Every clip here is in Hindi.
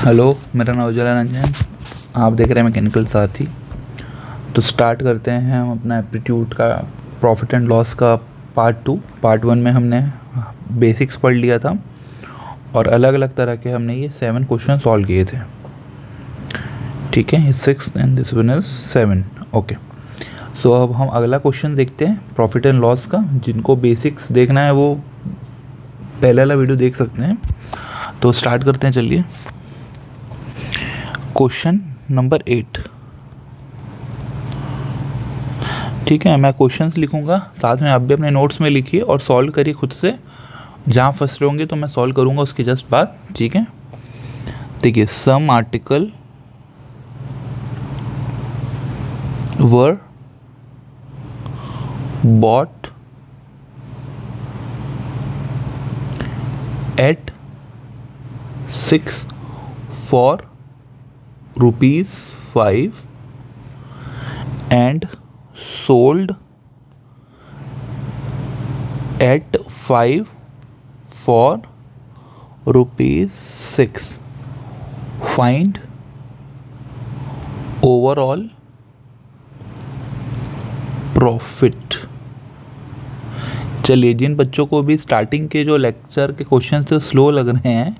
हेलो, मेरा नाम उज्ज्वला रंजन। आप देख रहे हैं मैकेनिकल साथी। तो स्टार्ट करते हैं हम अपना एप्टीट्यूड का प्रॉफिट एंड लॉस का पार्ट 1 में हमने बेसिक्स पढ़ लिया था और अलग अलग तरह के हमने ये 7 क्वेश्चन सॉल्व किए थे। ठीक है, 6 and this one is 7। Okay, so अब हम अगला क्वेश्चन देखते हैं प्रॉफिट एंड लॉस का। जिनको बेसिक्स देखना है वो पहले वाला वीडियो देख सकते हैं। तो स्टार्ट करते हैं, चलिए। Question number 8। ठीक है, मैं क्वेश्चंस लिखूंगा, साथ में आप भी अपने नोट्स में लिखिए और सॉल्व करिए खुद से। जहाँ फंस रहे होंगे तो मैं सॉल्व करूंगा उसके जस्ट बाद। ठीक है, देखिए, some article were bought at 6 for ₹5 and sold at 5 for ₹6. Find overall profit. चलिए, जिन बच्चों को भी स्टार्टिंग के जो लेक्चर के क्वेश्चन थे स्लो लग रहे हैं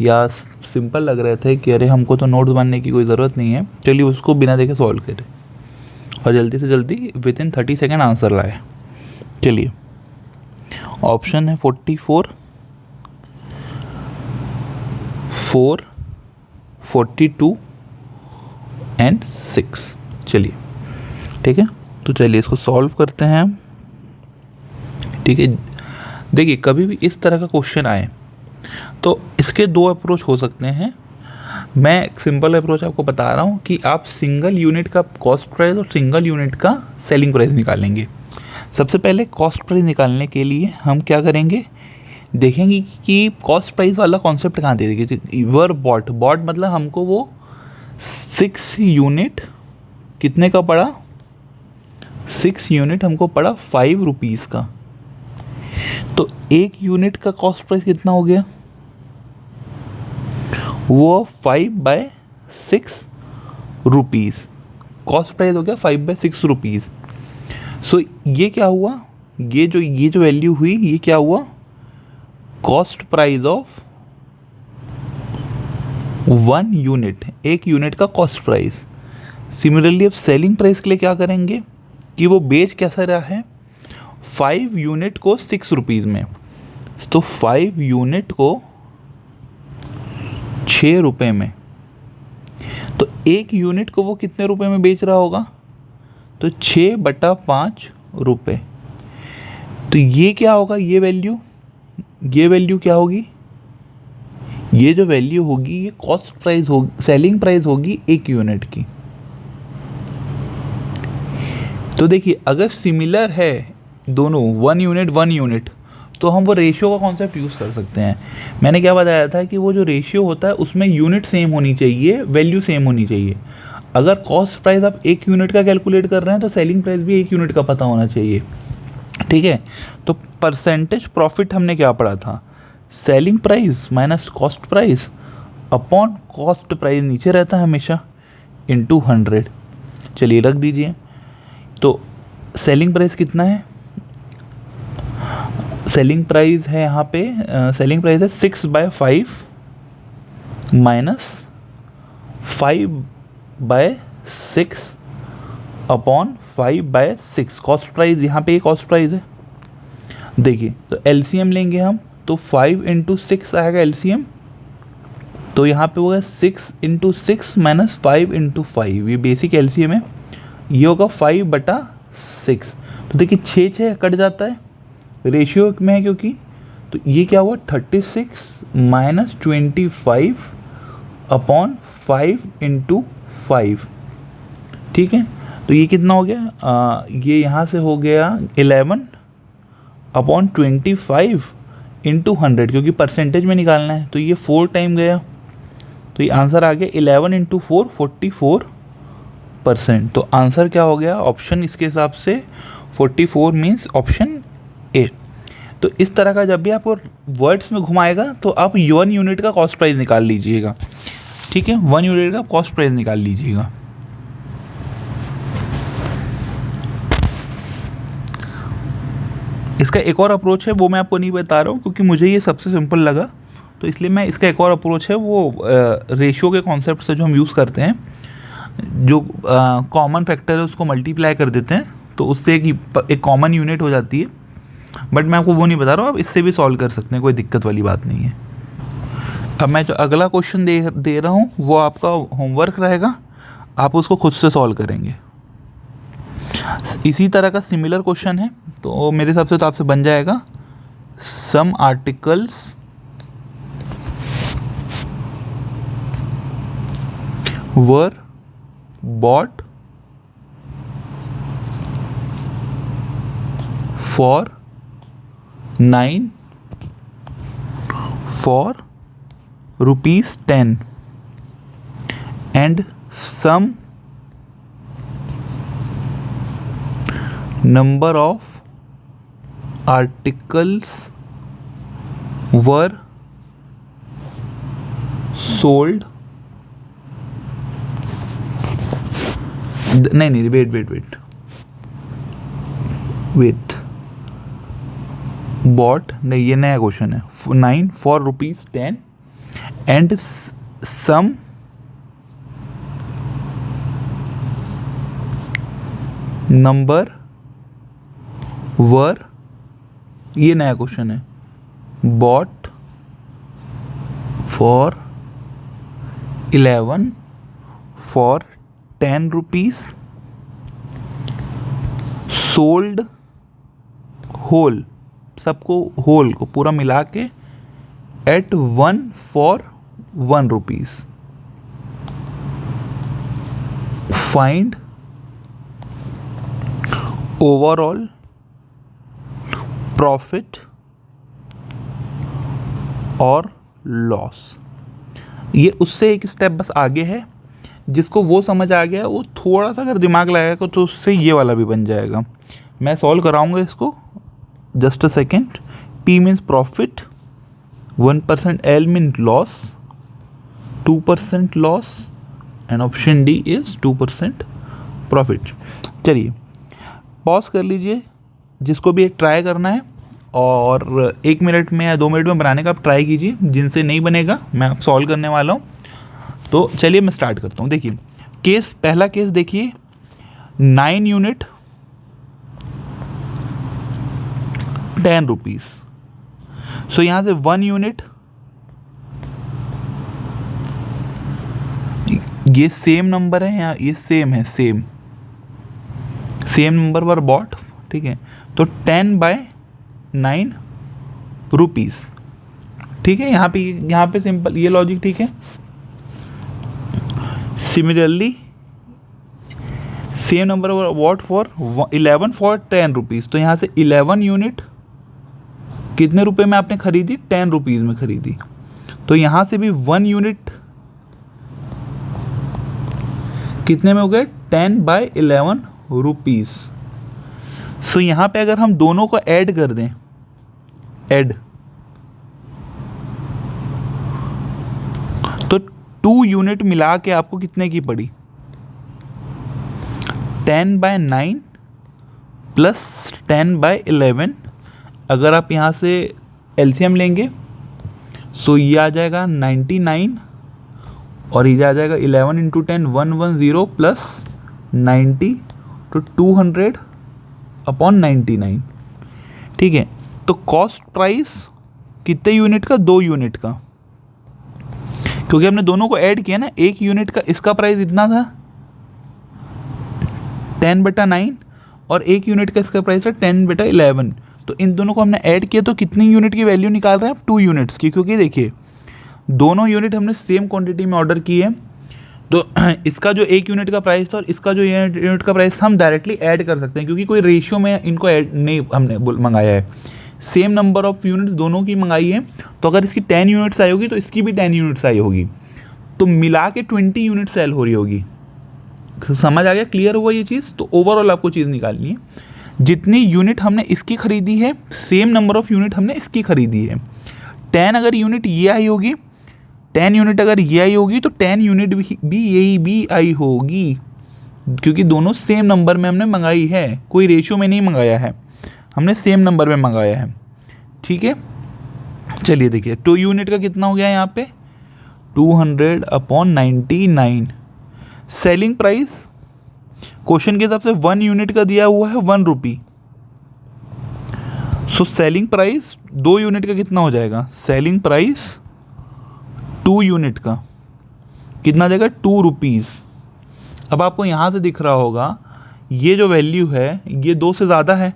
या सिंपल लग रहे थे कि अरे हमको तो नोट्स बनने की कोई ज़रूरत नहीं है, चलिए उसको बिना देखे सॉल्व करें और जल्दी से जल्दी विद इन 30 सेकेंड आंसर लाए। चलिए, ऑप्शन है 44, 4, 42 एंड 6। चलिए, ठीक है, तो चलिए इसको सॉल्व करते हैं। ठीक है, देखिए, कभी भी इस तरह का क्वेश्चन आए तो इसके 2 अप्रोच हो सकते हैं। मैं एक सिंपल अप्रोच आपको बता रहा हूँ कि आप सिंगल यूनिट का कॉस्ट प्राइस और सिंगल यूनिट का सेलिंग प्राइस निकालेंगे। सबसे पहले कॉस्ट प्राइस निकालने के लिए हम क्या करेंगे, देखेंगे कि कॉस्ट प्राइस वाला कॉन्सेप्ट कहाँ दे देगी। वर बॉट मतलब हमको वो 6 यूनिट कितने का पड़ा, 6 यूनिट हमको पड़ा ₹5 का। तो 1 यूनिट का कॉस्ट प्राइस कितना हो गया, वो 5/6 रुपीज़ कॉस्ट प्राइस हो गया, 5/6 रुपीज़। सो ये क्या हुआ, ये जो वैल्यू हुई, ये क्या हुआ, cost price of 1 unit, 1 unit का कॉस्ट प्राइस। सिमिलरली अब सेलिंग प्राइस के लिए क्या करेंगे कि वो बेच कैसा रहा है, 5 यूनिट को 6 रुपीज़ में। तो 5 यूनिट को 6 रुपये में, तो 1 यूनिट को वो कितने रुपए में बेच रहा होगा, तो 6/5 रुपये। तो ये क्या होगा, ये वैल्यू क्या होगी, ये जो वैल्यू होगी ये कॉस्ट प्राइस होगी, सेलिंग प्राइस होगी 1 यूनिट की। तो देखिए, अगर सिमिलर है दोनों 1 यूनिट, तो हम वो रेशियो का कॉन्सेप्ट यूज़ कर सकते हैं। मैंने क्या बताया था कि वो जो रेशियो होता है उसमें यूनिट सेम होनी चाहिए, वैल्यू सेम होनी चाहिए। अगर कॉस्ट प्राइस आप 1 यूनिट का कैलकुलेट कर रहे हैं तो सेलिंग प्राइस भी 1 यूनिट का पता होना चाहिए। ठीक है, तो परसेंटेज प्रॉफिट हमने क्या पढ़ा था, selling price minus cost price upon cost price नीचे रहता है हमेशा, इंटू 100। चलिए रख दीजिए। तो सेलिंग प्राइस कितना है, सेलिंग प्राइस है यहाँ पे, सेलिंग प्राइस है 6/5 माइनस 5/6 अपॉन 5/6। कॉस्ट प्राइस यहाँ पे कॉस्ट प्राइस है। देखिए, तो एलसीएम लेंगे हम, तो 5 × 6 आएगा एलसीएम। तो यहाँ पे होगा 6 × 6 माइनस 5 × 5, ये बेसिक एलसीएम है। ये होगा 5/6। तो देखिए 6 कट जाता है, रेशियो में है क्योंकि। तो ये क्या हुआ, 36 माइनस 25 अपॉन 5 × 5। ठीक है, तो ये कितना हो गया, ये यहाँ से हो गया 11 अपॉन 25 × 100, क्योंकि परसेंटेज में निकालना है तो ये 4 टाइम गया। तो ये आंसर आ गया 11 × 4 44%। तो आंसर क्या हो गया ऑप्शन, इसके हिसाब से 44 मीन्स ऑप्शन ए। तो इस तरह का जब भी आपको वर्ड्स में घुमाएगा तो आप 1 यूनिट का कॉस्ट प्राइस निकाल लीजिएगा। ठीक है, 1 यूनिट का कॉस्ट प्राइस निकाल लीजिएगा। इसका एक और अप्रोच है, वो मैं आपको नहीं बता रहा हूँ क्योंकि मुझे ये सबसे सिंपल लगा, तो इसलिए मैं इसका एक और अप्रोच है वो रेशियो के कॉन्सेप्ट से जो हम यूज़ करते हैं, जो कॉमन फैक्टर है उसको मल्टीप्लाई कर देते हैं तो उससे एक कॉमन यूनिट हो जाती है। बट मैं आपको वो नहीं बता रहा हूँ, आप इससे भी सॉल्व कर सकते हैं, कोई दिक्कत वाली बात नहीं है। अब मैं जो अगला क्वेश्चन दे रहा हूँ वो आपका होमवर्क रहेगा, आप उसको खुद से सॉल्व करेंगे। इसी तरह का सिमिलर क्वेश्चन है, तो मेरे हिसाब से तो आपसे बन जाएगा। Some articles were bought for 9 for ₹10 and some number of articles were sold. नहीं, wait, bought, नहीं, ये नया क्वेश्चन है। 9 for ₹10 and some number were, ये नया क्वेश्चन है, bought for 11 for ₹10, sold whole, सबको होल को पूरा मिला के at 1 for ₹1। Find overall profit और लॉस। ये उससे एक स्टेप बस आगे है, जिसको वो समझ आ गया वो थोड़ा सा अगर दिमाग लगाएगा तो उससे ये वाला भी बन जाएगा। मैं सॉल्व कराऊंगा इसको, just a second। P means profit, 1%, L means loss, 2% loss and option D is 2% profit। चलिए पॉज कर लीजिए, जिसको भी एक ट्राई करना है, और 1 मिनट में या 2 मिनट में बनाने का आप ट्राई कीजिए। जिनसे नहीं बनेगा मैं सॉल्व करने वाला हूँ। तो चलिए मैं स्टार्ट करता हूँ। देखिए केस, पहला केस देखिए, 9 यूनिट ₹10। सो यहाँ से 1 यूनिट, ये सेम नंबर है, यहाँ ये सेम है, सेम नंबर पर बॉट, ठीक है। तो 10/9 रुपीज़, ठीक है। यहाँ पे सिंपल ये लॉजिक, ठीक है। Similarly same number what for 11 for ₹10। तो यहाँ से 11 यूनिट कितने रुपए में आपने खरीदी? ₹10 में खरीदी। तो यहाँ से भी 1 यूनिट कितने में हो गए? 10/11 रुपीज़। सो यहाँ पे अगर हम दोनों को ऐड कर दें, ऐड, तो 2 यूनिट मिला के आपको कितने की पड़ी? 10/9 प्लस 10/11। अगर आप यहाँ से एलसीएम लेंगे सो ये आ जाएगा 99, और ये आ जाएगा 11 × 10 110 प्लस 90, तो 200/99, ठीक है। तो कॉस्ट प्राइस कितने यूनिट का? 2 यूनिट का, क्योंकि हमने दोनों को ऐड किया ना। 1 यूनिट का इसका प्राइस इतना था 10/9, और 1 यूनिट का इसका प्राइस है 10/11। तो इन दोनों को हमने ऐड किया तो कितनी यूनिट की वैल्यू निकाल रहे हैं आप? 2 यूनिट्स की, क्योंकि देखिए दोनों यूनिट हमने सेम क्वांटिटी में ऑर्डर की है। तो इसका जो 1 यूनिट का प्राइस था और इसका जो यूनिट का प्राइस हम डायरेक्टली ऐड कर सकते हैं, क्योंकि कोई रेशियो में इनको ऐड नहीं हमने मंगाया है। सेम नंबर ऑफ यूनिट्स दोनों की मंगाई है, तो अगर इसकी 10 यूनिट्स आई होगी तो इसकी भी 10 यूनिट्स आई होगी, तो मिला के 20 यूनिट सेल हो रही होगी। समझ आ गया? क्लियर हुआ ये चीज़? तो ओवरऑल आपको चीज़ निकालनी है, जितनी यूनिट हमने इसकी खरीदी है सेम नंबर ऑफ यूनिट हमने इसकी खरीदी है। 10 अगर यूनिट ये आई होगी 10 यूनिट अगर ये आई होगी तो 10 यूनिट भी यही भी आई होगी, क्योंकि दोनों सेम नंबर में हमने मंगाई है, कोई रेशियो में नहीं मंगाया है, हमने सेम नंबर में मंगाया है। ठीक है, चलिए देखिए 2 यूनिट का कितना हो गया यहाँ पे 200/99। सेलिंग प्राइस क्वेश्चन के हिसाब से 1 यूनिट का दिया हुआ है 1 रुपी। सो सेलिंग प्राइस 2 यूनिट का कितना हो जाएगा, सेलिंग प्राइस 2 यूनिट का कितना आ जाएगा 2 रुपीज़। अब आपको यहाँ से दिख रहा होगा ये जो वैल्यू है ये 2 से ज़्यादा है,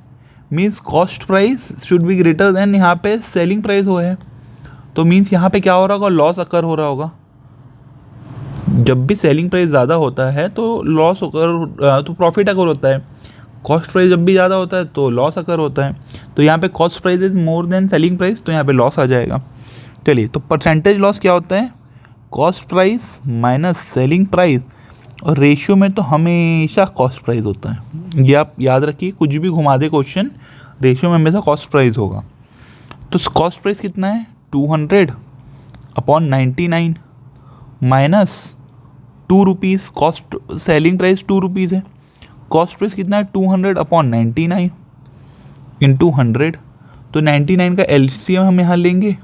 means cost price should be greater than यहाँ पे सेलिंग प्राइस हो है, तो मीन्स यहाँ पे क्या हो रहा होगा, लॉस अकर हो रहा होगा। जब भी सेलिंग प्राइस ज़्यादा होता है तो लॉस अकर तो प्रॉफिट अकर होता है, कॉस्ट प्राइस जब भी ज़्यादा होता है तो लॉस अकर होता है। तो यहाँ पे cost price is more than selling price, तो यहाँ पे लॉस आ जाएगा। चलिए, तो परसेंटेज लॉस क्या होता है, cost price minus selling price, और रेशियो में तो हमेशा कॉस्ट प्राइस होता है, ये आप याद रखिए, कुछ भी घुमा दे क्वेश्चन रेशियो में हमेशा कॉस्ट प्राइस होगा। तो कॉस्ट प्राइस कितना है 200/99 minus 2 rupees, cost selling price 2 rupees है, कॉस्ट प्राइस कितना है 200/99 इंटू 100, तो 99 का एलसीएम हम यहाँ लेंगे,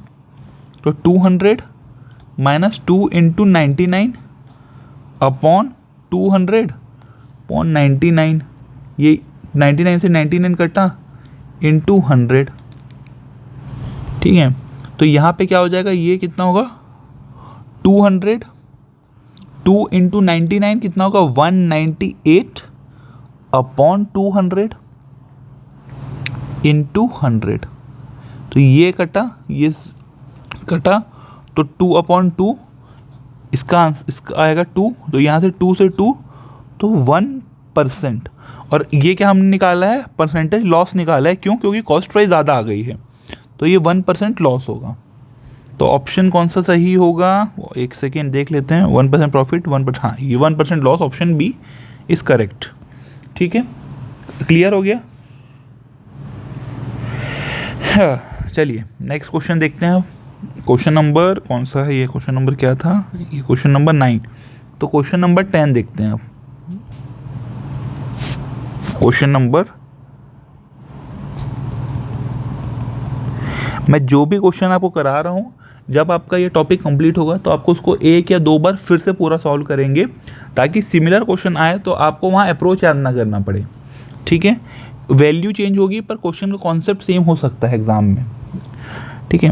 तो 200 माइनस 2 इंटू 99/200/99, ये 99 से 99 कटा इंटू 100। ठीक है, तो यहाँ पे क्या हो जाएगा, ये कितना होगा 200, 2 इंटू 99 कितना होगा 198/200 इंटू 100, तो ये कटा ये कटा, तो 2/2 इसका आएगा 2, तो यहाँ से 2 से 2 तो 1%, और ये क्या हमने निकाला है, परसेंटेज लॉस निकाला है, क्यों, क्योंकि कॉस्ट प्राइस ज़्यादा आ गई है, तो ये 1% लॉस होगा। तो ऑप्शन कौन सा सही होगा, एक सेकेंड देख लेते हैं, 1% प्रॉफिट 1%, हाँ ये 1% loss, option B is correct. ठीक है, क्लियर हो गया। हाँ, चलिए नेक्स्ट क्वेश्चन देखते हैं। क्वेश्चन नंबर कौन सा है, ये क्वेश्चन नंबर क्या था, ये क्वेश्चन नंबर 9, तो क्वेश्चन नंबर 10 देखते हैं अब। क्वेश्चन नंबर, मैं जो भी क्वेश्चन आपको करा रहा हूँ, जब आपका ये टॉपिक कंप्लीट होगा तो आपको उसको 1 या 2 बार फिर से पूरा सॉल्व करेंगे, ताकि सिमिलर क्वेश्चन आए तो आपको वहाँ अप्रोच याद ना करना पड़े। ठीक है, वैल्यू चेंज होगी पर क्वेश्चन का कॉन्सेप्ट सेम हो सकता है एग्जाम में। ठीक है,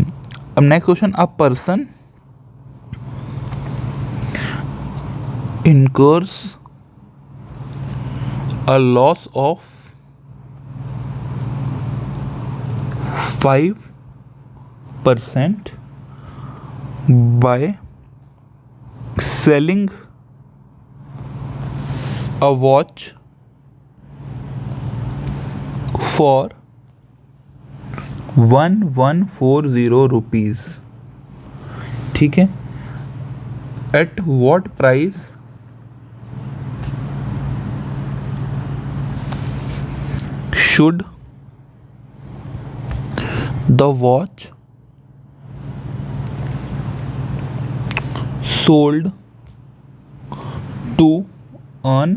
अब next question, a person incurs a loss of 5% by selling a watch for 1140 rupees. ठीक है, at what price should the watch sold to earn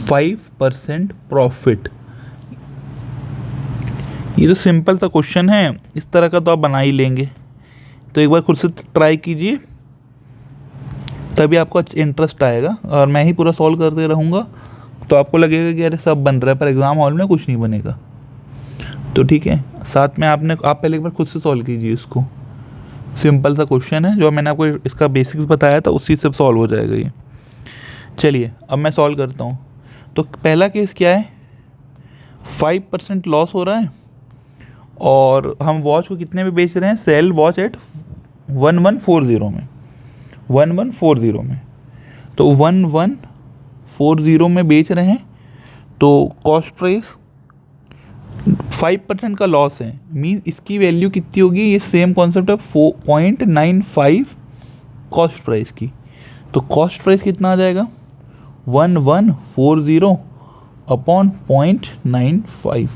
5% profit. ये तो सिंपल सा क्वेश्चन है, इस तरह का तो आप बना ही लेंगे, तो एक बार खुद से ट्राई कीजिए, तभी आपको इंटरेस्ट आएगा, और मैं ही पूरा सॉल्व करते रहूँगा तो आपको लगेगा कि अरे सब बन रहा है, पर एग्ज़ाम हॉल में कुछ नहीं बनेगा। तो ठीक है, साथ में आप पहले एक बार खुद से सॉल्व कीजिए इसको, सिंपल सा क्वेश्चन है, जो मैंने आपको इसका बेसिक्स बताया था उसी से सॉल्व हो जाएगा ये। चलिए अब मैं सॉल्व करता हूँ। तो पहला केस क्या है, 5% लॉस हो रहा है, और हम वॉच को कितने में बेच रहे हैं, सेल वॉच एट 1140 में, 1140 में, तो 1140 में बेच रहे हैं, तो कॉस्ट प्राइस 5% का लॉस है, मीन्स इसकी वैल्यु कितनी होगी, ये सेम कॉन्सेप्ट है 0.95 कॉस्ट प्राइस की, तो कॉस्ट प्राइस कितना आ जाएगा 1140/0.95,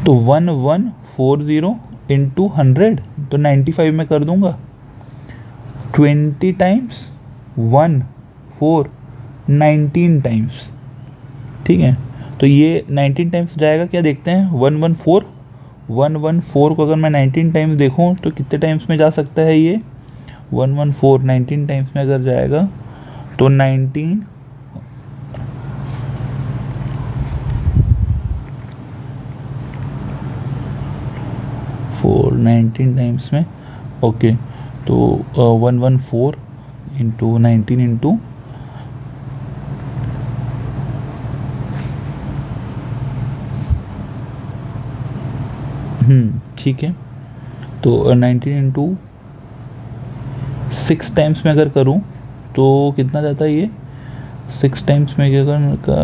तो 1140 इंटू 100 तो 95 में कर दूंगा 20 टाइम्स 1 4 19 टाइम्स, ठीक है। तो ये 19 टाइम्स जाएगा, क्या देखते हैं 114 को अगर मैं 19 टाइम्स देखूं तो कितने टाइम्स में जा सकता है ये 114 19 टाइम्स में अगर जाएगा तो 19 4 19 टाइम्स में, ओके। तो 114 इंटू 19 इंटू ठीक है। तो 19 इंटू 6 टाइम्स में अगर करूं तो कितना जाता है ये 6 टाइम्स में अगर का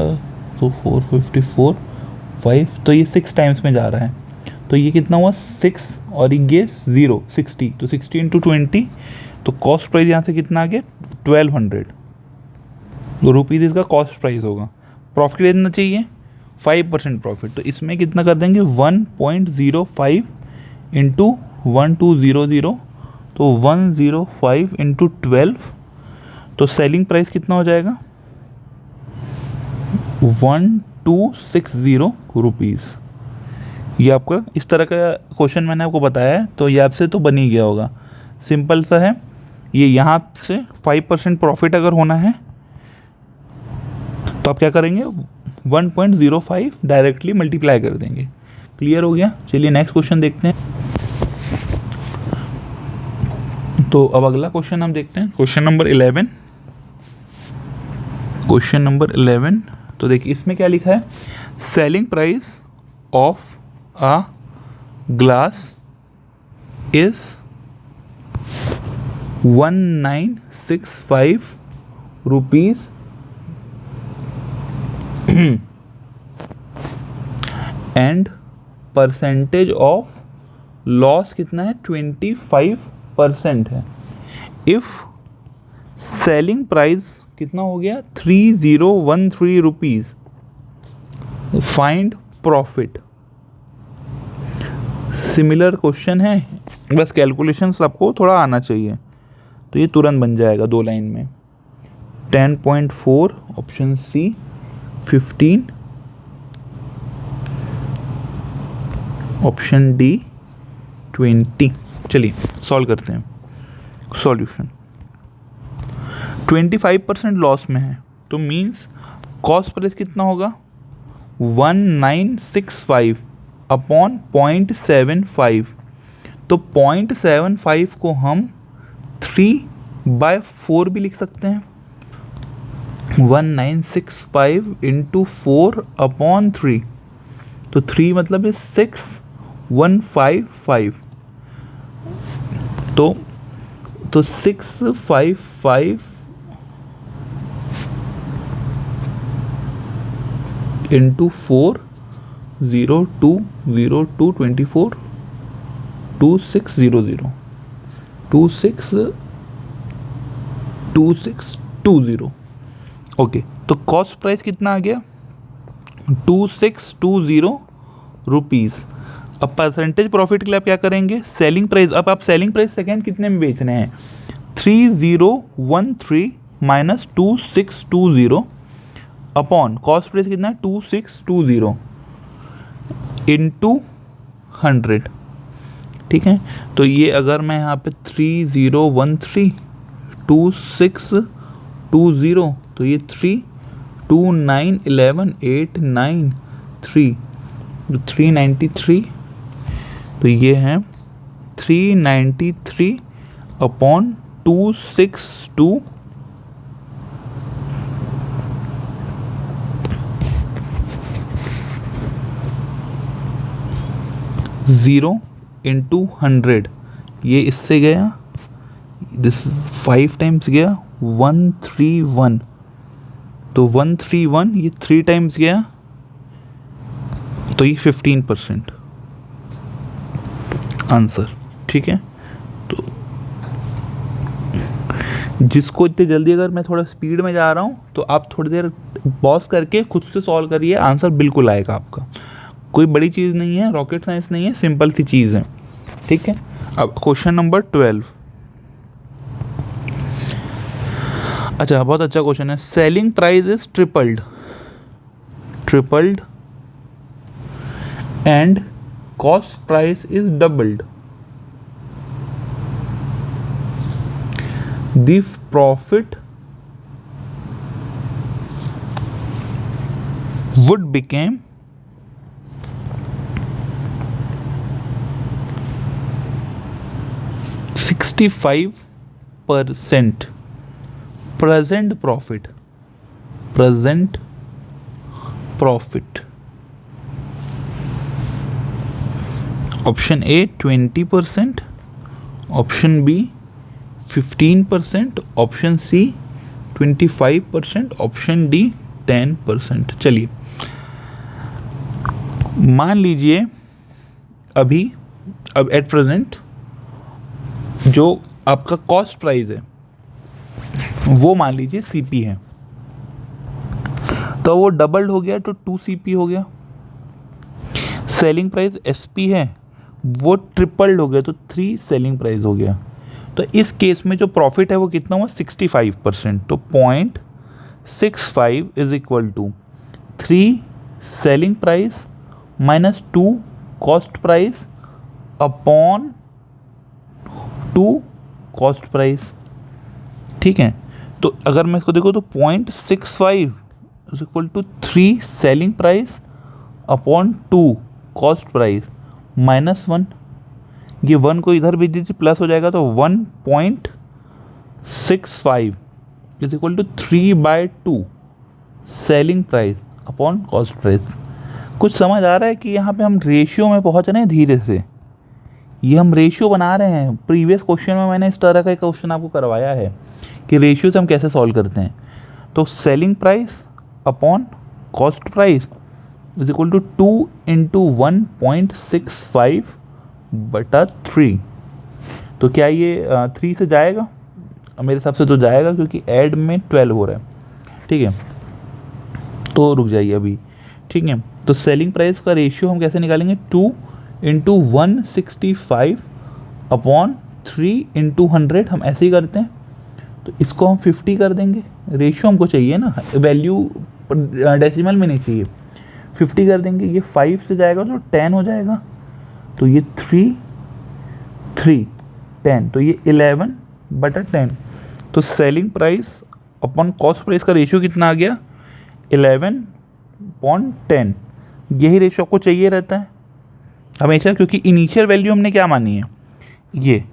तो 454 5, तो ये 6 टाइम्स में जा रहा है। तो ये कितना हुआ 6 और ये 0 60, तो 60 इंटू 20, तो कॉस्ट प्राइस यहाँ से कितना आ गया 1200 रुपीज़ इसका कॉस्ट प्राइस होगा। प्रॉफिट कितना चाहिए 5% प्रॉफिट, तो इसमें कितना कर देंगे 1.05 इंटू 1200, तो 105 इंटू 12, तो सेलिंग प्राइस कितना हो जाएगा 1260 रुपीज़। ये आपका इस तरह का क्वेश्चन मैंने आपको बताया है, तो ये आपसे तो बन ही गया होगा, सिंपल सा है। ये यहाँ से 5% प्रॉफिट अगर होना है तो आप क्या करेंगे 1.05 डायरेक्टली मल्टीप्लाई कर देंगे। क्लियर हो गया। चलिए नेक्स्ट क्वेश्चन देखते हैं। तो अब अगला क्वेश्चन हम देखते हैं, क्वेश्चन नंबर 11। क्वेश्चन नंबर 11, तो देखिए इसमें क्या लिखा है, selling price of a glass is 1965 rupees and percentage of loss कितना है 25% है। इफ़ सेलिंग प्राइस कितना हो गया 3013 rupees, find profit. Similar question है, बस कैलकुलेशंस आपको थोड़ा आना चाहिए, तो ये तुरंत बन जाएगा 2 लाइन में। 10.4 ऑप्शन सी, 15 ऑप्शन डी, 20। चलिए सॉल्व करते हैं। सॉल्यूशन 25% लॉस में है, तो मीन्स कॉस्ट प्राइस कितना होगा 1965 अपॉन 0.75, तो 0.75 को हम 3/4 भी लिख सकते हैं। 1965 इंटू 4 अपॉन 3, तो 3 मतलब है 6155, तो 655 इंटू 4 0202 24 2600 2620। ओके, तो कॉस्ट प्राइस कितना आ गया 2620 रुपीज़। अब परसेंटेज प्रॉफिट के लिए आप क्या करेंगे, सेलिंग प्राइस, अब आप सेलिंग प्राइस सेकेंड कितने में बेच रहे हैं 3013 माइनस 2620 अपॉन कॉस्ट प्राइस कितना है 2620 इंटू 100, ठीक है। तो ये अगर मैं यहाँ पे 3013 2620, तो ये 32911 तो 393, तो ये है 393 अपॉन 262 0 इंटू 100, ये इससे गया, दिस 5 टाइम्स गया 131, तो 131 ये 3 टाइम्स गया, तो ये 15% आंसर, ठीक है। तो जिसको इतनी जल्दी, अगर मैं थोड़ा स्पीड में जा रहा हूँ तो आप थोड़ी देर पॉज करके खुद से सॉल्व करिए, आंसर बिल्कुल आएगा आपका। कोई बड़ी चीज़ नहीं है, रॉकेट साइंस नहीं है, सिंपल सी चीज़ है, ठीक है। अब क्वेश्चन नंबर 12। अच्छा, बहुत अच्छा क्वेश्चन है। Selling price is tripled and cost price is doubled. The profit would became 65% present profit option A 20%, option B 15%, option C 25%, option D 10%। चलिए मान लीजिए अब एट प्रेजेंट जो आपका कॉस्ट प्राइस है वो मान लीजिए सीपी है, तो वो डबल्ड हो गया तो 2 सीपी हो गया। सेलिंग प्राइस एसपी है, वो ट्रिपल्ड हो गया तो 3 सेलिंग प्राइस हो गया। तो इस केस में जो प्रॉफिट है वो कितना हुआ 65%। तो 0.65 is equal to 3 selling price minus 2 cost price upon 2 cost price. ठीक है, तो अगर मैं इसको देखूँ तो 0.65 is equal to 3 selling price upon 2 cost price minus 1। ये 1 को इधर भेज दीजिए, प्लस हो जाएगा, तो 1.65 is equal to 3/2 selling price upon cost price. कुछ समझ आ रहा है कि यहाँ पे हम रेशियो में पहुँच रहे हैं धीरे से, ये हम रेशियो बना रहे हैं। प्रीवियस क्वेश्चन में मैंने इस तरह का एक क्वेश्चन आपको करवाया है कि रेशियो से हम कैसे सॉल्व करते हैं। तो selling price upon cost price is equal to 2 into 1.65/3। तो क्या ये 3 से जाएगा? मेरे हिसाब से तो जाएगा, क्योंकि ऐड में 12 हो रहा है। ठीक है, तो रुक जाइए अभी। ठीक है, तो सेलिंग प्राइस का रेशियो हम कैसे निकालेंगे? 2 इंटू 165/3 इंटू 100, हम ऐसे ही करते हैं। तो इसको हम 50 कर देंगे, रेशियो हमको चाहिए ना, वैल्यू डेसिमल में नहीं चाहिए। 50 कर देंगे, ये 5 से जाएगा तो 10 हो जाएगा, तो ये 3 10, तो ये 11/10। तो selling price upon cost price का रेशियो कितना आ गया? 11/10। यही रेशियो आपको चाहिए रहता है हमेशा, क्योंकि इनिशियल वैल्यू हमने क्या मानी है ये।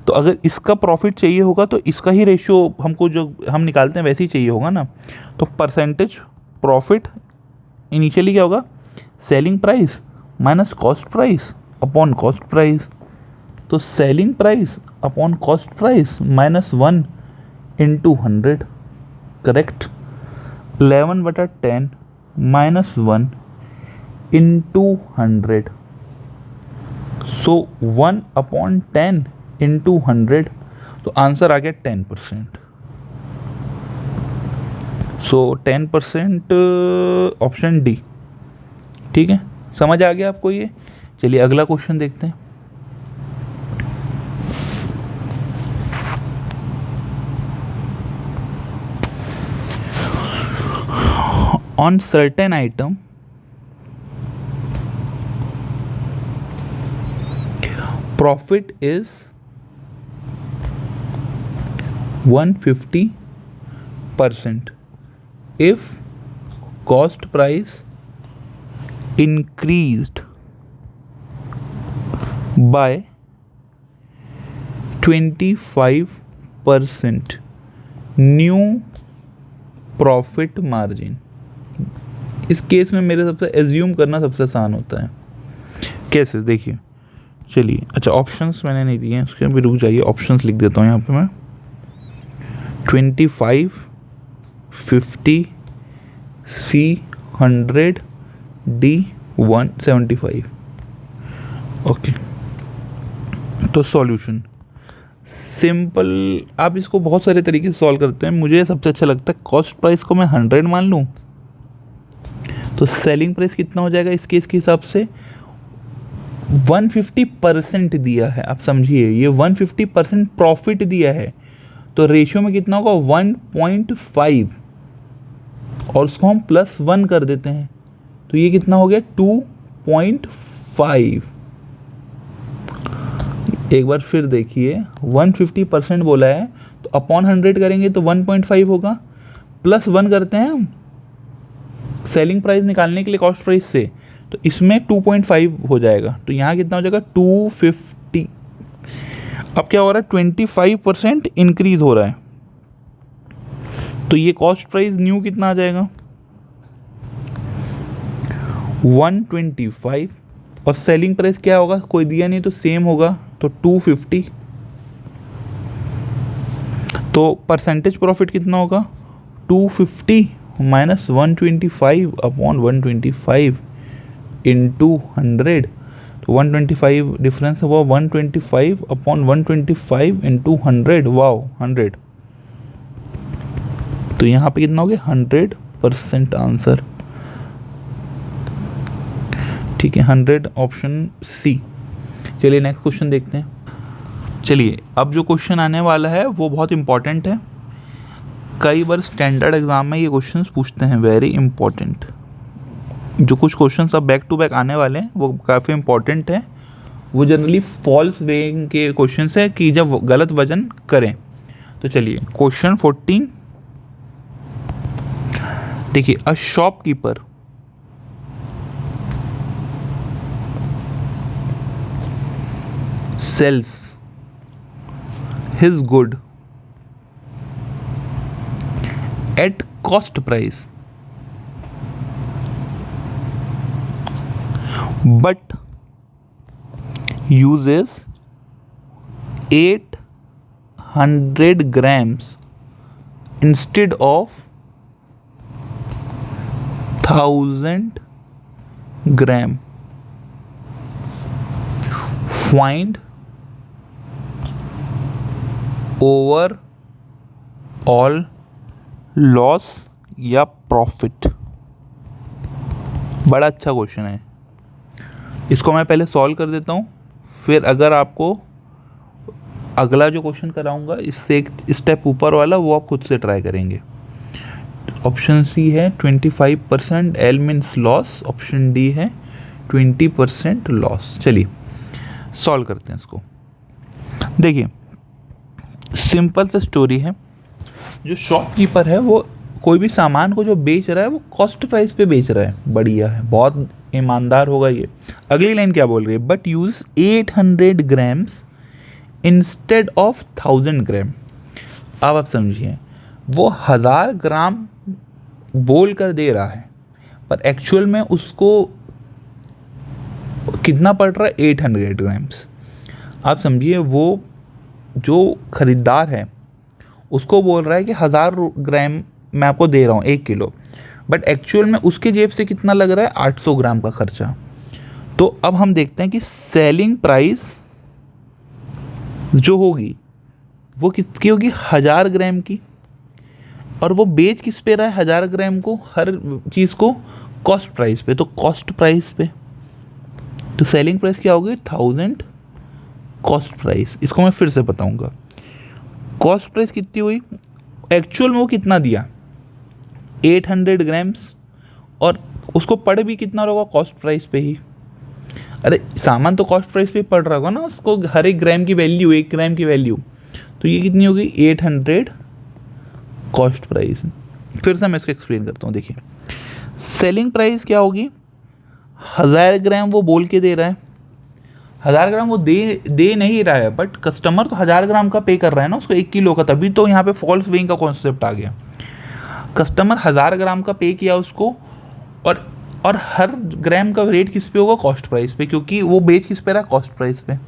तो अगर इसका प्रॉफिट चाहिए होगा तो इसका ही रेशियो हमको जो हम निकालते हैं वैसे ही चाहिए होगा ना। तो परसेंटेज प्रॉफिट इनिशियली क्या होगा? Selling price minus cost price upon cost price. तो selling price upon cost price minus 1 into 100, correct. 11/10 minus 1 into 100, so 1/10 into 100, तो आंसर आ गया 10%। So 10% option D. ठीक है, समझ आ गया आपको ये? चलिए अगला क्वेश्चन देखते हैं। On certain item, profit is 150% if cost price increased by 25%, new profit margin। इस केस में मेरे सबसे एज्यूम करना सबसे आसान होता है। कैसे? देखिए, चलिए। अच्छा, ऑप्शंस मैंने नहीं दिए हैं, उसके भी रुक जाइए, ऑप्शंस लिख देता हूँ यहाँ पे मैं। 25, 50, C 100, D 175। ओके, तो सॉल्यूशन सिंपल, आप इसको बहुत सारे तरीके से सॉल्व करते हैं। मुझे सबसे अच्छा लगता है कॉस्ट प्राइस को मैं 100 मान लूँ, तो सेलिंग प्राइस कितना हो जाएगा इस केस के हिसाब से? 150% दिया है, आप समझिए ये 150% प्रॉफिट दिया है, तो रेशियो में कितना होगा 1.5, और उसको हम +1 कर देते हैं तो ये कितना हो गया 2.5। एक बार फिर देखिए 150% बोला है तो अपॉन 100 करेंगे तो 1.5 होगा, +1 करते हैं हम सेलिंग प्राइस निकालने के लिए कॉस्ट प्राइस से, तो इसमें 2.5 हो जाएगा, तो यहाँ कितना हो जाएगा 250। अब क्या हो रहा है 25% इंक्रीज हो रहा है, तो ये कॉस्ट प्राइस न्यू कितना आ जाएगा 125, और सेलिंग प्राइस क्या होगा, कोई दिया नहीं तो सेम होगा तो 250, तो परसेंटेज प्रॉफिट कितना होगा 250 माइनस 125 अपॉन 125 इंटू 100, तो 125 डिफरेंस हुआ 125 अपॉन 125 इंटू 100, वाओ 100, तो यहाँ पे कितना हो गया 100% आंसर। ठीक है 100 ऑप्शन सी। चलिए नेक्स्ट क्वेश्चन देखते हैं। चलिए अब जो क्वेश्चन आने वाला है वो बहुत इंपॉर्टेंट है, कई बार स्टैंडर्ड एग्जाम में ये क्वेश्चंस पूछते हैं, वेरी इंपॉर्टेंट। जो कुछ क्वेश्चंस अब बैक टू बैक आने वाले हैं वो काफ़ी इंपॉर्टेंट है, वो जनरली फॉल्स वेइंग के क्वेश्चंस है कि जब गलत वजन करें। तो चलिए क्वेश्चन 14 देखिए, a shopkeeper sells his good at cost price but uses 800 grams instead of 1000 gram. Find over all loss या प्रॉफिट। बड़ा अच्छा क्वेश्चन है, इसको मैं पहले सॉल्व कर देता हूँ, फिर अगर आपको अगला जो क्वेश्चन कराऊंगा इससे एक स्टेप ऊपर वाला वो आप खुद से ट्राई करेंगे। ऑप्शन सी है 25%, L means loss, option D है 20% लॉस। चलिए सॉल्व करते हैं इसको। देखिए सिंपल सा स्टोरी है, जो शॉपकीपर है वो कोई भी सामान को जो बेच रहा है वो कॉस्ट प्राइस पे बेच रहा है, बढ़िया है, बहुत ईमानदार होगा ये। अगली लाइन क्या बोल रही है, but use 800 grams instead of 1000 ग्राम। अब आप समझिए वो 1000 ग्राम बोल कर दे रहा है पर एक्चुअल में उसको कितना पड़ रहा है 800 ग्राम्स। आप समझिए वो जो ख़रीदार है उसको बोल रहा है कि 1000 ग्राम मैं आपको दे रहा हूँ 1 किलो, बट एक्चुअल में उसके जेब से कितना लग रहा है 800 ग्राम का खर्चा। तो अब हम देखते हैं कि सेलिंग प्राइस जो होगी वो किसकी होगी 1000 ग्राम की, और वो बेच किस पे रहा है 1000 ग्राम को, हर चीज़ को कॉस्ट प्राइस पे, तो कॉस्ट प्राइस पे तो सेलिंग प्राइस क्या होगी 1000 कॉस्ट प्राइस। इसको मैं फिर से बताऊंगा, कॉस्ट प्राइस कितनी हुई, एक्चुअल में वो कितना दिया 800 ग्राम्स, और उसको पड़ भी कितना होगा कॉस्ट प्राइस पे ही। अरे सामान तो कॉस्ट प्राइस पे पड़ रहा होगा ना, उसको हर एक ग्राम की वैल्यू, 1 ग्राम की वैल्यू, तो ये कितनी होगी 800 कॉस्ट प्राइस। फिर से मैं इसको एक्सप्लेन करता हूँ। देखिए सेलिंग प्राइस क्या होगी, 1000 ग्राम वो बोल के दे रहा है, 1000 ग्राम वो दे नहीं रहा है, बट कस्टमर तो 1000 ग्राम का पे कर रहा है ना उसको 1 किलो का, तभी तो यहाँ पे फॉल्स वेइंग का कॉन्सेप्ट आ गया। कस्टमर 1000 ग्राम का पे किया उसको, और हर ग्राम का रेट किस पे होगा कॉस्ट प्राइस पे, क्योंकि वो बेच किस पे रहा कॉस्ट प्राइस पे,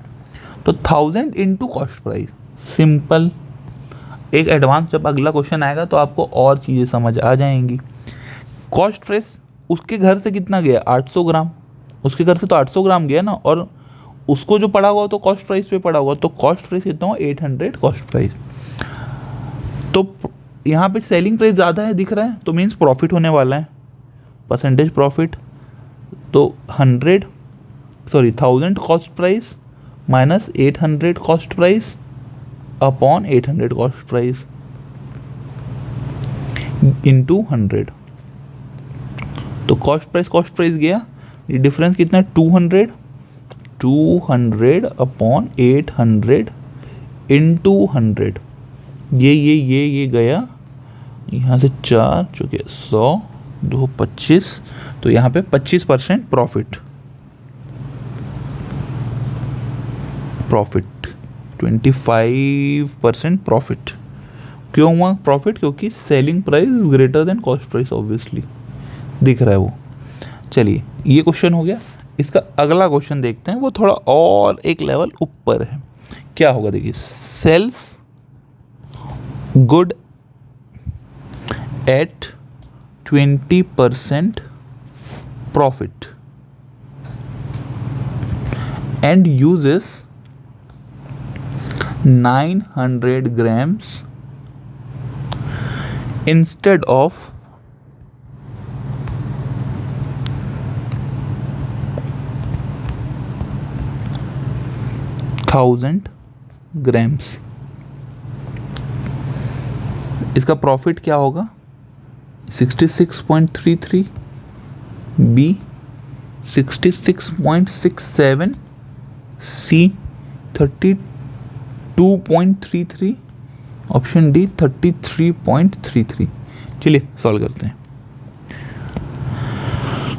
तो 1000 इंटू कॉस्ट प्राइस। सिंपल। एक एडवांस जब अगला क्वेश्चन आएगा तो आपको और चीज़ें समझ आ जाएंगी। कॉस्ट प्राइस उसके घर से कितना गया 800 ग्राम, उसके घर से तो 800 ग्राम गया ना, और उसको जो पड़ा हुआ तो कॉस्ट प्राइस पे पड़ा हुआ, तो कॉस्ट प्राइस कितना हुआ 800 कॉस्ट प्राइस। तो यहाँ पे सेलिंग प्राइस ज़्यादा है दिख रहा है, तो मीन्स प्रॉफिट होने वाला है, परसेंटेज प्रॉफिट, तो 100 sorry 1000 cost price minus 800 cost price upon 800 cost price into 100। तो कॉस्ट प्राइस गया, ये डिफरेंस कितना है 200 अपॉन 800 इंटू 100। ये गया यहाँ से 4 चुके 100 2 25, तो यहाँ पे 25% प्रॉफिट 25% प्रॉफिट। क्यों हुआ प्रॉफिट? क्योंकि selling price greater than cost price, obviously दिख रहा है वो। चलिए ये क्वेश्चन हो गया। इसका अगला क्वेश्चन देखते हैं, वो थोड़ा और एक लेवल ऊपर है। क्या होगा देखिए, sells good at 20% profit and uses 900 grams instead of 1000 grams। इसका प्रॉफिट क्या होगा? 66.33, बी 66.67, सी 32.33, ऑप्शन डी 33.33। चलिए सॉल्व करते हैं।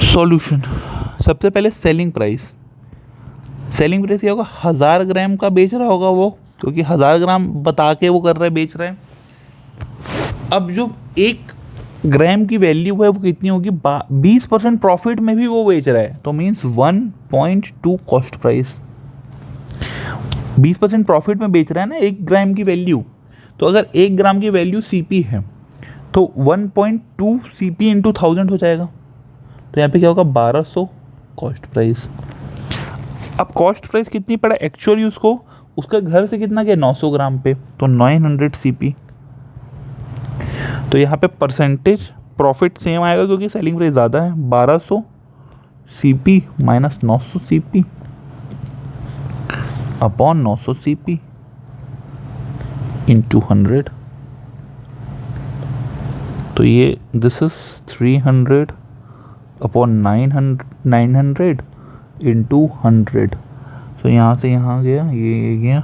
सॉल्यूशन, सबसे पहले सेलिंग प्राइस क्या होगा? 1000 ग्राम का बेच रहा होगा वो, क्योंकि 1000 ग्राम बता के वो कर रहा है, बेच रहा है। अब जो 1 ग्राम की वैल्यू है वो कितनी होगी? 20% प्रॉफिट में भी वो बेच रहा है, तो मीन्स 1.2 कॉस्ट प्राइस। 20% प्रॉफिट में बेच रहा है ना 1 ग्राम की वैल्यू, तो अगर 1 ग्राम की वैल्यू सीपी है तो 1.2 सीपी इंटू 1000 हो जाएगा। तो यहाँ पे क्या होगा? 1200 कॉस्ट प्राइस। अब कॉस्ट प्राइस कितनी पड़ा एक्चुअली उसको? उसका घर से कितना गया? 900 ग्राम पे, तो 900 सीपी। तो यहाँ पे परसेंटेज प्रॉफिट सेम आएगा क्योंकि सेलिंग प्राइस ज़्यादा है। 1200 CP minus 900 CP upon 900 CP into 100। तो ये दिस इज 300 अपॉन 900 इंटू 100। तो यहाँ से यहाँ गया, ये गया,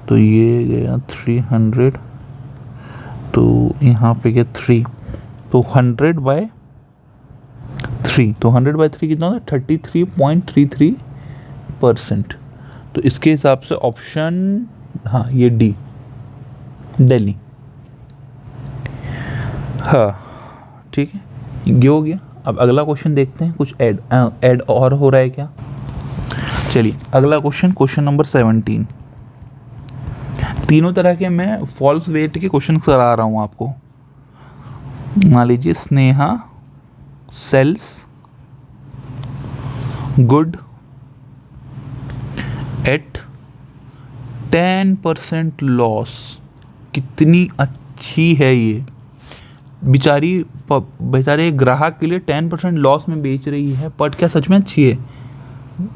तो ये गया 300, तो यहाँ पे गया 3, तो 100/3, तो 100/3 कितना होता है? 33.33%। तो इसके हिसाब से ऑप्शन, हाँ ये डी, दिल्ली। हाँ ठीक है, ये हो गया। अब अगला क्वेश्चन देखते हैं, कुछ ऐड और हो रहा है क्या। चलिए अगला क्वेश्चन नंबर 17। तीनों तरह के मैं फॉल्स वेट के क्वेश्चन करा रहा हूँ आपको। मान लीजिए Sneha sells good at 10% loss. कितनी अच्छी है ये, बेचारे ग्राहक के लिए 10% लॉस में बेच रही है, बट क्या सच में अच्छी है?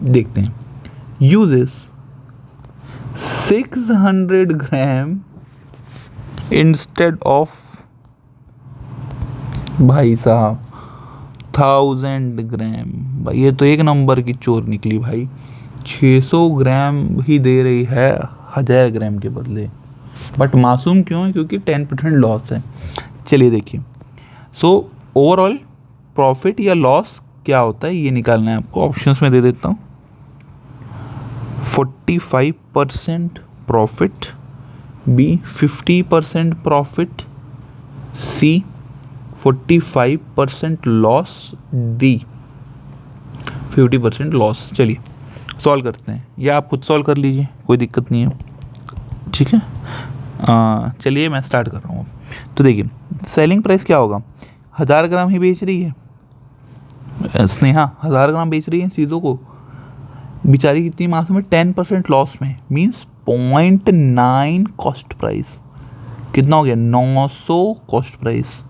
देखते हैं। यूजेस 600 ग्राम इंस्टेड ऑफ, भाई साहब 1000 ग्राम। भाई ये तो एक नंबर की चोर निकली भाई। 600 ग्राम ही दे रही है 1000 ग्राम के बदले, बट मासूम क्यों है? क्योंकि 10% लॉस है। चलिए देखिए, सो ओवरऑल प्रॉफिट या लॉस क्या होता है ये निकालना है आपको। ऑप्शंस में दे देता हूँ। 45% प्रॉफिट, बी 50% प्रॉफिट, सी 45% लॉस, डी 50% लॉस। चलिए सॉल्व करते हैं, या आप खुद सॉल्व कर लीजिए, कोई दिक्कत नहीं है, ठीक है। चलिए मैं स्टार्ट कर रहा हूँ। तो देखिए सेलिंग प्राइस क्या होगा? 1000 ग्राम ही बेच रही है स्नेहा, 1000 ग्राम बेच रही है चीज़ों को, बेचारी कितनी मासूम है? 10% लॉस में, मीन्स 0.9 कॉस्ट प्राइस। कितना हो गया? 900 कॉस्ट प्राइस।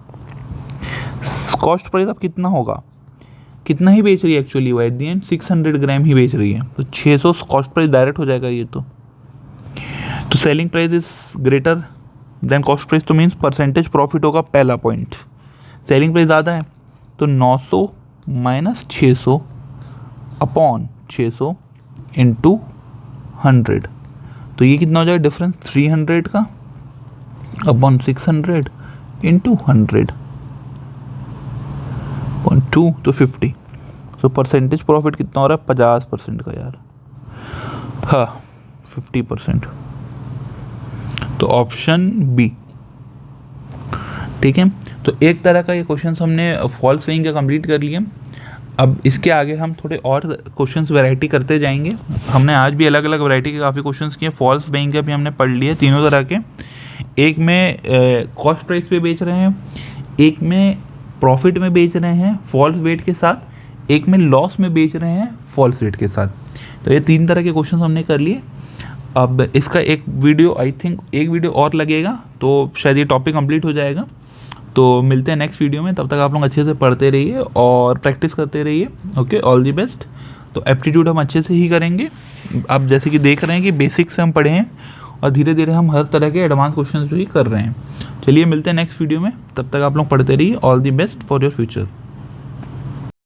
कॉस्ट प्राइस अब कितना होगा? कितना ही बेच रही है एक्चुअली वो, एट दी एंड 600 ग्राम ही बेच रही है, तो 600 कॉस्ट प्राइस डायरेक्ट हो जाएगा ये तो selling price is greater than cost price, तो मीन्स परसेंटेज प्रॉफिट होगा पहला पॉइंट। सेलिंग प्राइस ज़्यादा है तो 900 माइनस 600 अपॉन 600 इंटू 100, तो ये कितना हो जाएगा डिफरेंस 300 का अपॉन 600 इंटू 100 अपॉन 2 तो 50। तो परसेंटेज प्रॉफिट कितना हो रहा है 50% का यार, हाँ 50%, तो ऑप्शन बी। ठीक है, तो एक तरह का ये क्वेश्चंस हमने फॉल्स वेइंग का कंप्लीट कर लिया। अब इसके आगे हम थोड़े और क्वेश्चंस वैरायटी करते जाएंगे। हमने आज भी अलग अलग वैरायटी के काफ़ी क्वेश्चंस किए, फॉल्स वेइंग के भी हमने पढ़ लिए तीनों तरह के। एक में कॉस्ट प्राइस पे बेच रहे हैं, एक में प्रॉफिट में बेच रहे हैं फॉल्स वेट के साथ, एक में लॉस में बेच रहे हैं फॉल्स वेट के साथ। तो ये तीन तरह के क्वेश्चन हमने कर लिए। अब इसका एक वीडियो, आई थिंक एक वीडियो और लगेगा तो शायद ये टॉपिक कंप्लीट हो जाएगा। तो मिलते हैं नेक्स्ट वीडियो में, तब तक आप लोग अच्छे से पढ़ते रहिए और प्रैक्टिस करते रहिए। Okay, all the best. तो एप्टीट्यूड हम अच्छे से ही करेंगे। आप जैसे कि देख रहे हैं कि बेसिक से हम पढ़े हैं और धीरे धीरे हम हर तरह के एडवांस क्वेश्चन भी कर रहे हैं। चलिए मिलते हैं नेक्स्ट वीडियो में, तब तक आप लोग पढ़ते रहिए। All the best for your future.